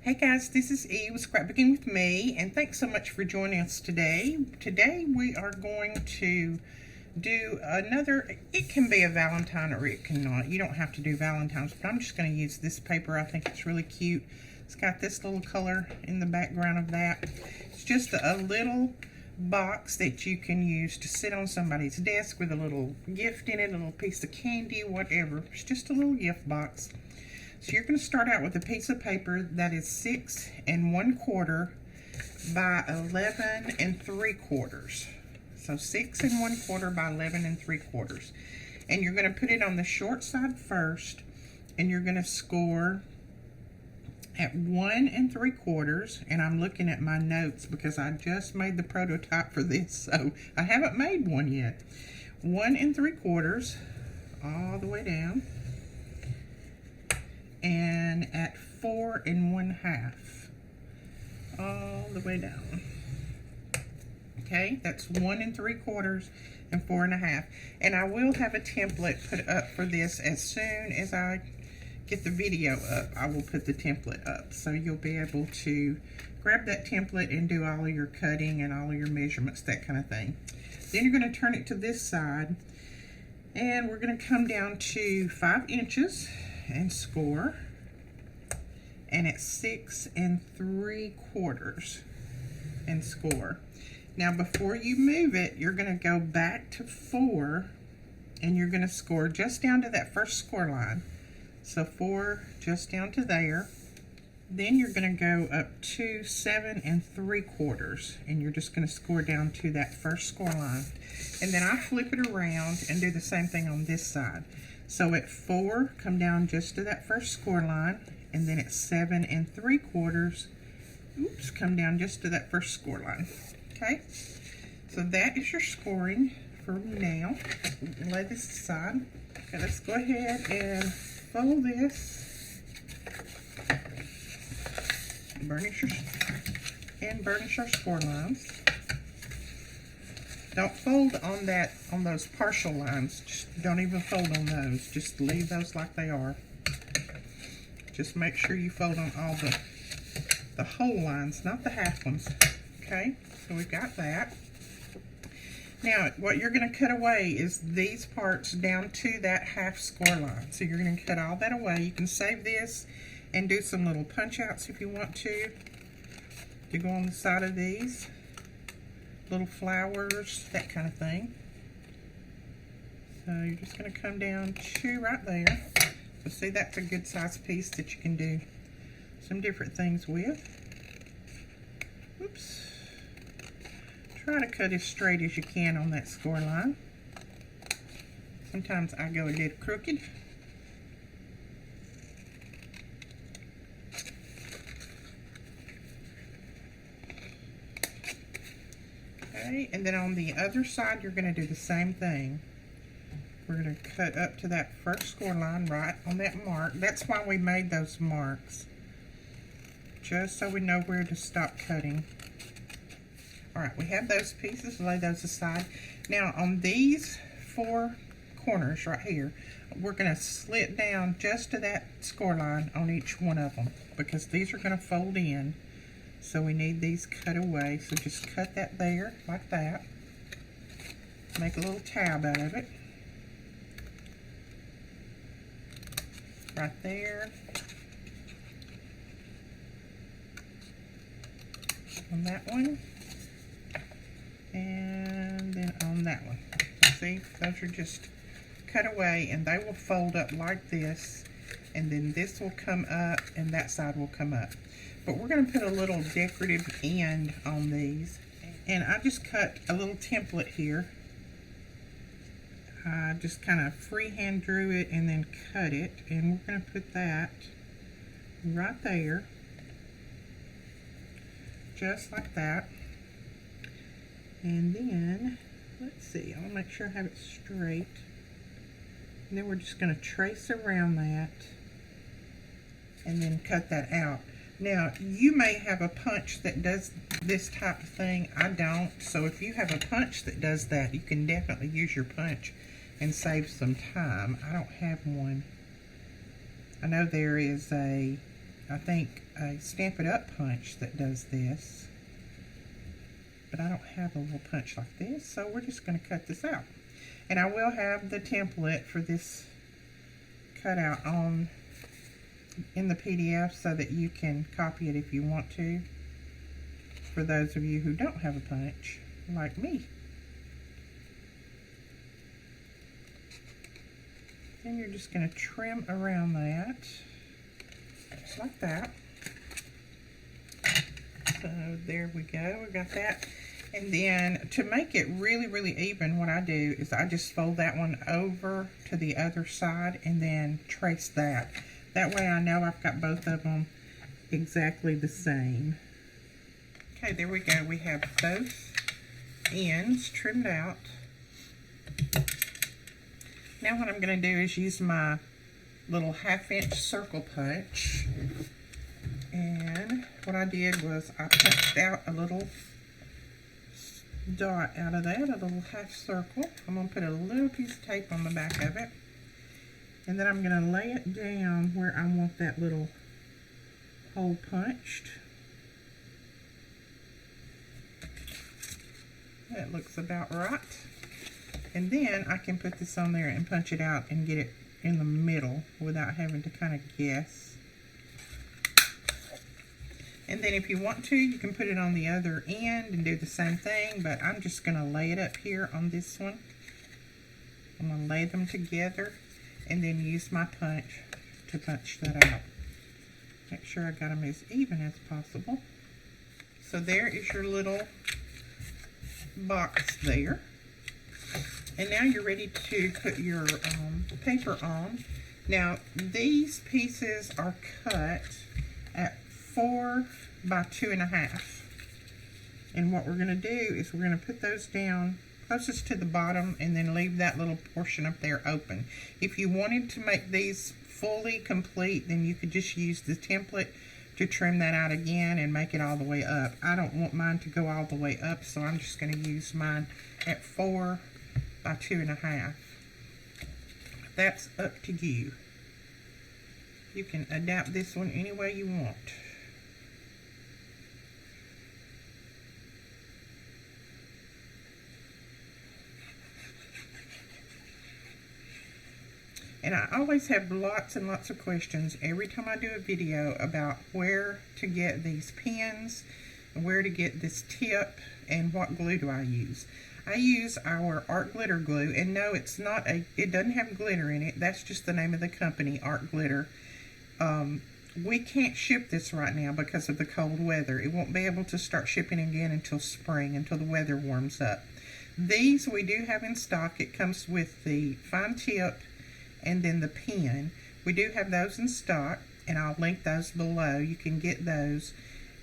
Hey guys, this is Eve with Scrapbooking with Me, and thanks so much for joining us today. Today we are going to do another, it can be a Valentine or it cannot. You don't have to do Valentine's, but I'm just going to use this paper. I think it's really cute. It's got this little color in the background of that. It's just a little box that you can use to sit on somebody's desk with a little gift in it, a little piece of candy, whatever. It's just a little gift box. So you're going to start out with a piece of paper that is 6 1/4 by 11 3/4. So 6 1/4 by 11 3/4. And you're going to put it on the short side first, and you're going to score at 1 3/4. And I'm looking at my notes because I just made the prototype for this, so I haven't made one yet. 1 3/4 all the way down. And at 4 1/2 all the way down. Okay, that's 1 3/4 and 4 1/2. And I will have a template put up for this as soon as I get the video up. I will put the template up, so you'll be able to grab that template and do all of your cutting and all of your measurements, that kind of thing. Then you're going to turn it to this side, and we're going to come down to 5 inches and score, and at 6 3/4 and score. Now before you move it, you're going to go back to 4 and you're going to score just down to that first score line. So 4 just down to there. Then you're going to go up to 7 3/4 and you're just going to score down to that first score line. And then I flip it around and do the same thing on this side. So at 4, come down just to that first score line, and then at 7 3/4, oops, come down just to that first score line. Okay, so that is your scoring for now. Lay this aside. Okay, let's go ahead and fold this, burnish our score lines. Don't fold on those partial lines. Just don't even fold on those. Just leave those like they are. Just make sure you fold on all the whole lines, not the half ones. Okay, so we've got that. Now, what you're going to cut away is these parts down to that half score line. So you're going to cut all that away. You can save this and do some little punch outs if you want to go on the side of these. Little flowers, that kind of thing. So you're just going to come down to right there. So see, that's a good size piece that you can do some different things with. Oops. Try to cut as straight as you can on that score line. Sometimes I go a little crooked. Okay, and then on the other side, you're going to do the same thing. We're going to cut up to that first score line right on that mark. That's why we made those marks, just so we know where to stop cutting. Alright, we have those pieces. Lay those aside. Now on these 4 corners right here, we're going to slit down just to that score line on each one of them, because these are going to fold in. So we need these cut away. So just cut that there, like that. Make a little tab out of it. Right there. On that one. And then on that one. See, those are just cut away, and they will fold up like this. And then this will come up, and that side will come up. But we're going to put a little decorative end on these. And I just cut a little template here. I just kind of freehand drew it and then cut it. And we're going to put that right there. Just like that. And then, let's see, I want to make sure I have it straight. And then we're just going to trace around that and then cut that out. Now, you may have a punch that does this type of thing. I don't. So if you have a punch that does that, you can definitely use your punch and save some time. I don't have one. I know there is a I think, a Stamp It Up punch that does this. But I don't have a little punch like this, so we're just going to cut this out. And I will have the template for this cutout in the PDF so that you can copy it if you want to, for those of you who don't have a punch like me. Then you're just going to trim around that, just like that. So there we go, we got that. And then to make it really, really even, what I do is I just fold that one over to the other side and then trace that. That way I know I've got both of them exactly the same. Okay, there we go. We have both ends trimmed out. Now what I'm going to do is use my little 1/2" circle punch. And what I did was I punched out a little dot out of that, a little half circle. I'm going to put a little piece of tape on the back of it. And then I'm going to lay it down where I want that little hole punched. That looks about right. And then I can put this on there and punch it out and get it in the middle without having to kind of guess. And then if you want to, you can put it on the other end and do the same thing, but I'm just going to lay it up here on this one. I'm going to lay them together and then use my punch to punch that out. Make sure I got them as even as possible. So there is your little box there. And now you're ready to put your paper on. Now these pieces are cut at 4 by 2.5. And what we're going to do is we're going to put those down closest to the bottom and then leave that little portion up there open. If you wanted to make these fully complete, then you could just use the template to trim that out again and make it all the way up. I don't want mine to go all the way up, so I'm just going to use mine at 4 by 2.5. That's up to you. You can adapt this one any way you want. And I always have lots and lots of questions every time I do a video about where to get these pins, where to get this tip, and what glue do I use. I use our Art Glitter glue, and no, it's not it doesn't have glitter in it. That's just the name of the company, Art Glitter. We can't ship this right now because of the cold weather. It won't be able to start shipping again until spring, until the weather warms up. These we do have in stock. It comes with the fine tip and then the pin. We do have those in stock, and I'll link those below. You can get those,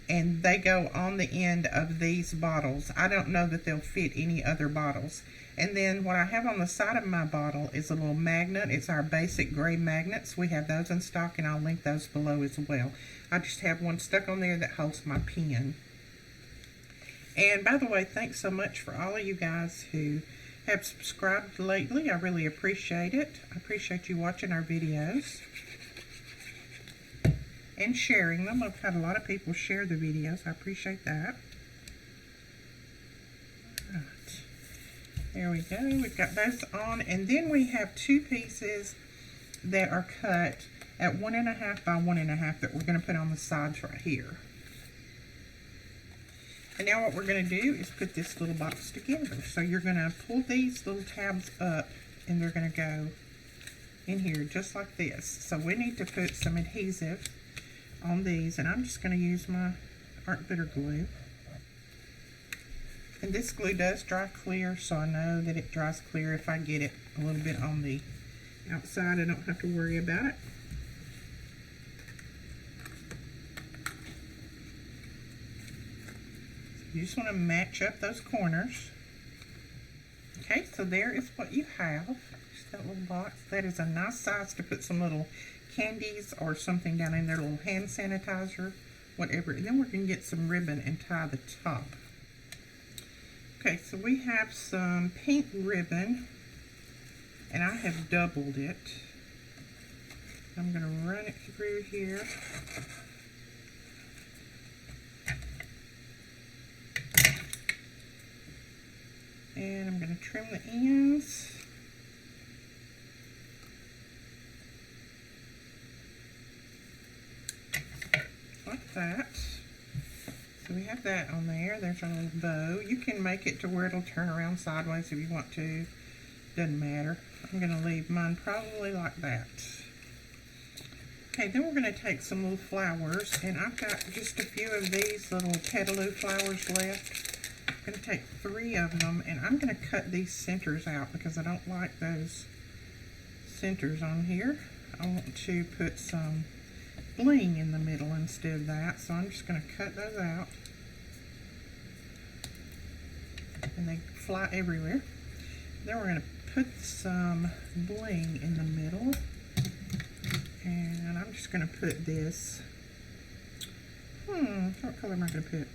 and they go on the end of these bottles. I don't know that they'll fit any other bottles. And then what I have on the side of my bottle is a little magnet. It's our basic gray magnets. We have those in stock, and I'll link those below as well. I just have one stuck on there that holds my pen. And by the way, thanks so much for all of you guys who have subscribed lately. I really appreciate it. I appreciate you watching our videos and sharing them. I've had a lot of people share the videos. I appreciate that. Right. There we go. We've got those on, and then we have two pieces that are cut at 1.5 by 1.5 that we're going to put on the sides right here. And now what we're going to do is put this little box together. So you're going to pull these little tabs up, and they're going to go in here just like this. So we need to put some adhesive on these, and I'm just going to use my Art Glitter glue. And this glue does dry clear, so I know that it dries clear. If I get it a little bit on the outside, I don't have to worry about it. You just want to match up those corners. Okay, so there is what you have. Just that little box. That is a nice size to put some little candies or something down in there, little hand sanitizer, whatever. And then we're going to get some ribbon and tie the top. Okay, so we have some pink ribbon, and I have doubled it. I'm going to run it through here. And I'm going to trim the ends. Like that. So we have that on there. There's our little bow. You can make it to where it'll turn around sideways if you want to. Doesn't matter. I'm going to leave mine probably like that. Okay, then we're going to take some little flowers, and I've got just a few of these little petaloo flowers left. I'm going to take 3 of them, and I'm going to cut these centers out because I don't like those centers on here. I want to put some bling in the middle instead of that, so I'm just going to cut those out. And they fly everywhere. Then we're going to put some bling in the middle. And I'm just going to put this, what color am I going to put?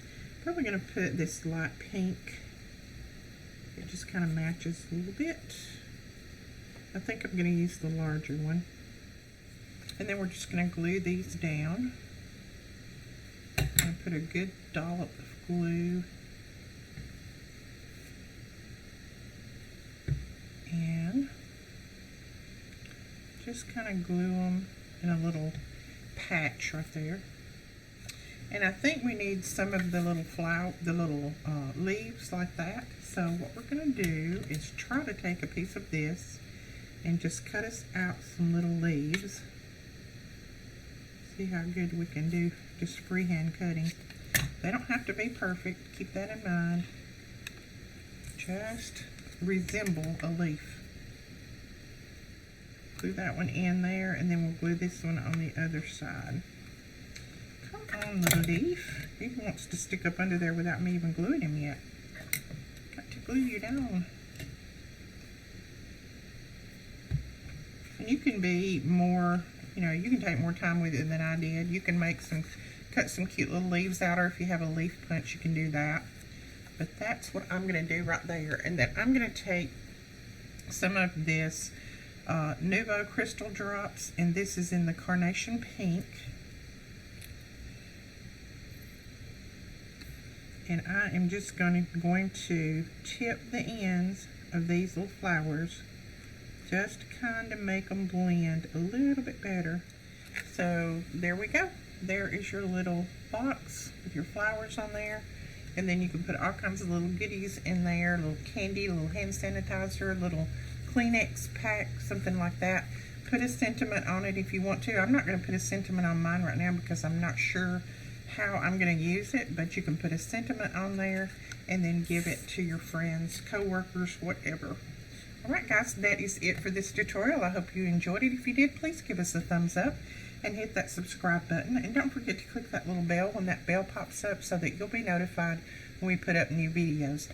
Probably going to put this light pink. It just kind of matches a little bit. I think I'm going to use the larger one. And then we're just going to glue these down. And put a good dollop of glue. And just kind of glue them in a little patch right there. And I think we need some of the little leaves like that. So what we're going to do is try to take a piece of this and just cut us out some little leaves. See how good we can do just freehand cutting. They don't have to be perfect. Keep that in mind. Just resemble a leaf. Glue that one in there, and then we'll glue this one on the other side. Come on, the leaf. He wants to stick up under there without me even gluing him yet. Got to glue you down. And you can be more, you can take more time with it than I did. You can cut some cute little leaves out, or if you have a leaf punch, you can do that. But that's what I'm going to do right there. And then I'm going to take some of this Nouveau Crystal Drops, and this is in the Carnation Pink. And I am just going to tip the ends of these little flowers just to kind of make them blend a little bit better. So there we go. There is your little box with your flowers on there. And then you can put all kinds of little goodies in there, a little candy, a little hand sanitizer, a little Kleenex pack, something like that. Put a sentiment on it if you want to. I'm not going to put a sentiment on mine right now because I'm not sure how I'm going to use it, but you can put a sentiment on there and then give it to your friends, co-workers, whatever. Alright guys, that is it for this tutorial. I hope you enjoyed it. If you did, please give us a thumbs up and hit that subscribe button. And don't forget to click that little bell when that bell pops up so that you'll be notified when we put up new videos.